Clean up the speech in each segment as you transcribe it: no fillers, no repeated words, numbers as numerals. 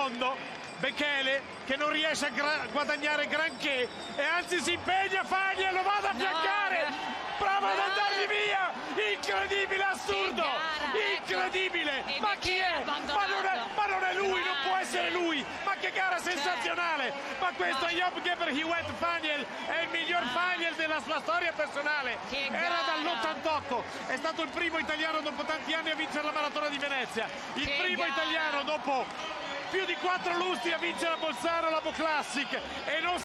mondo, Bekele, che non riesce a guadagnare granché e anzi si impegna, Fagni e lo va ad affiancare. Prova ad andargli via, incredibile, assurdo, incredibile, ma chi è? Ma non è lui, non può essere lui, ma che gara sensazionale, ma questo Job Geber Hiwet Fagniel è il miglior Fagniel della sua storia personale, era dall'88, è stato il primo italiano dopo tanti anni a vincere la maratona di Venezia, il primo italiano dopo più di 4 lustri a vincere a Bolzano la Bo Classic e non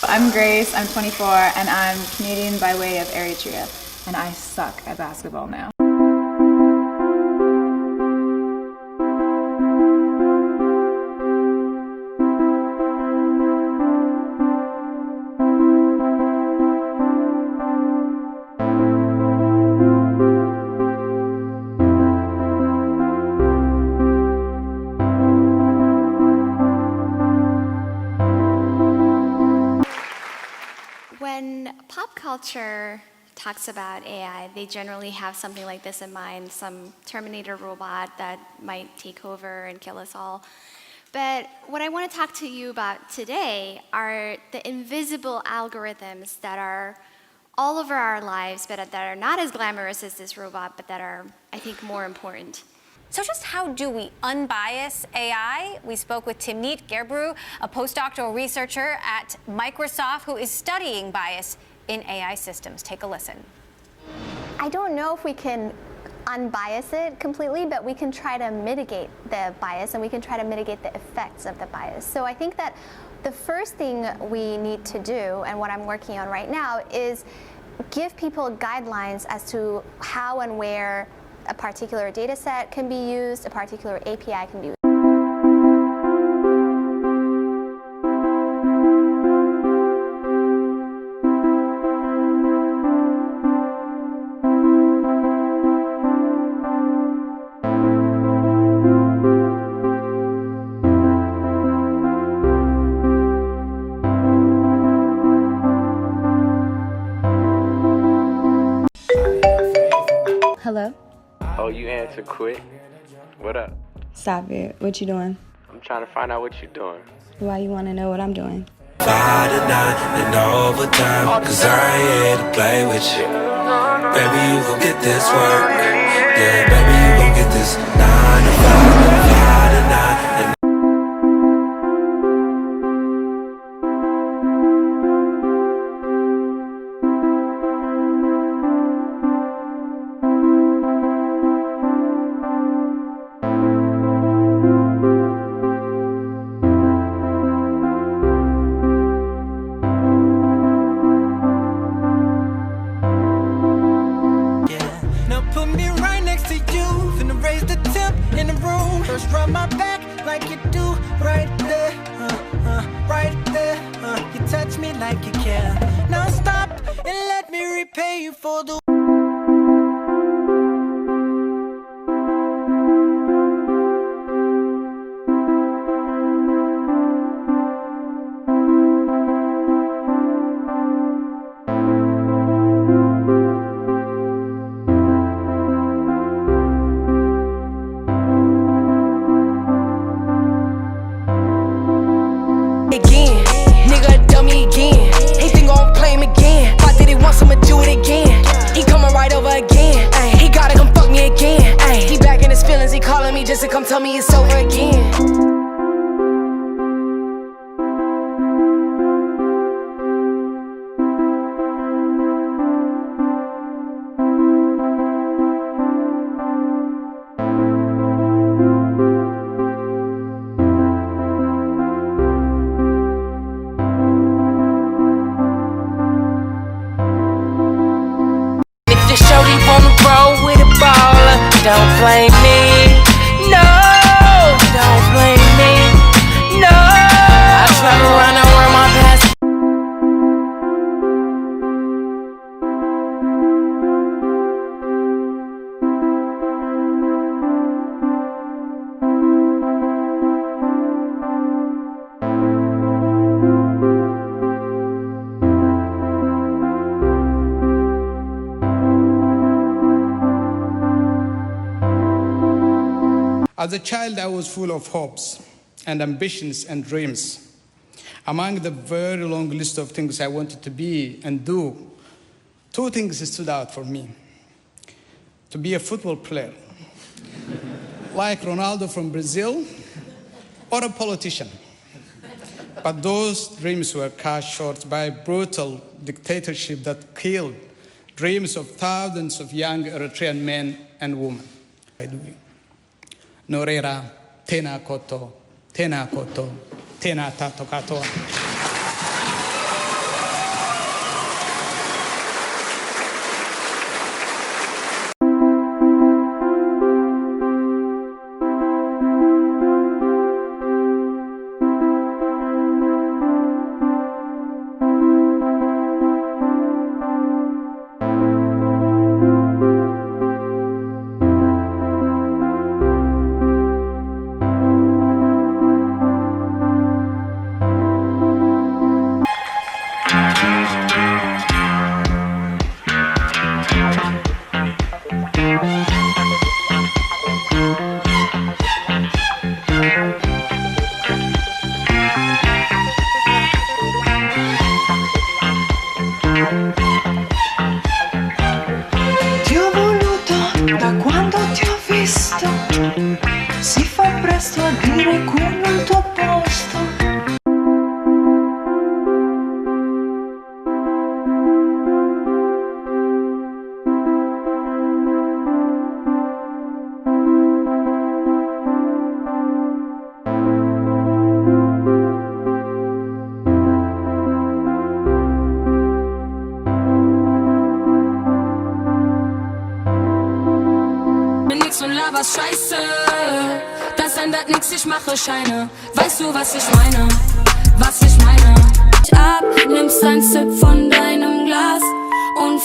I'm Grace, I'm 24, and I'm Canadian by way of Eritrea, and I suck at basketball now. When pop culture talks about AI, they generally have something like this in mind, some Terminator robot that might take over and kill us all. But what I want to talk to you about today are the invisible algorithms that are all over our lives, but that are not as glamorous as this robot, but that are, I think, more important. So just how do we unbias AI? We spoke with Timnit Gebru, a postdoctoral researcher at Microsoft who is studying bias in AI systems. Take a listen. I don't know if we can unbias it completely, but we can try to mitigate the bias and we can try to mitigate the effects of the bias. So I think that the first thing we need to do, and what I'm working on right now, is give people guidelines as to how and where a particular data set can be used, a particular API can be used. Hello? Oh, you answer quick. What up? Stop it. What you doing? I'm trying to find out what you're doing. Why you want to know what I'm doing? 5 to 9 and overtime, cause I ain't here to play with you. Baby, you gon' get this work. Yeah, baby, you gon' get this 9 to 5, 5 to 9 and rub my back like you do right there, right there. You touch me like you care. Now stop and let me repay you for the just to come tell me it's over again. No, don't blame me. No, I try to run around my past. As a child, I was full of hopes and ambitions and dreams. Among the very long list of things I wanted to be and do, 2 things stood out for me. To be a football player, like Ronaldo from Brazil, or a politician. But those dreams were cut short by a brutal dictatorship that killed dreams of thousands of young Eritrean men and women. Norera, tena koto, tena koto, tena tato katoa. Ti ho voluto da quando ti ho visto. Si fa presto a dire quello è il tuo posto. Nix und laberst Scheiße. Das ändert nix, ich mache Scheine. Weißt du, was ich meine? Was ich meine? Ab, nimmst ein Sip von deinem Glas und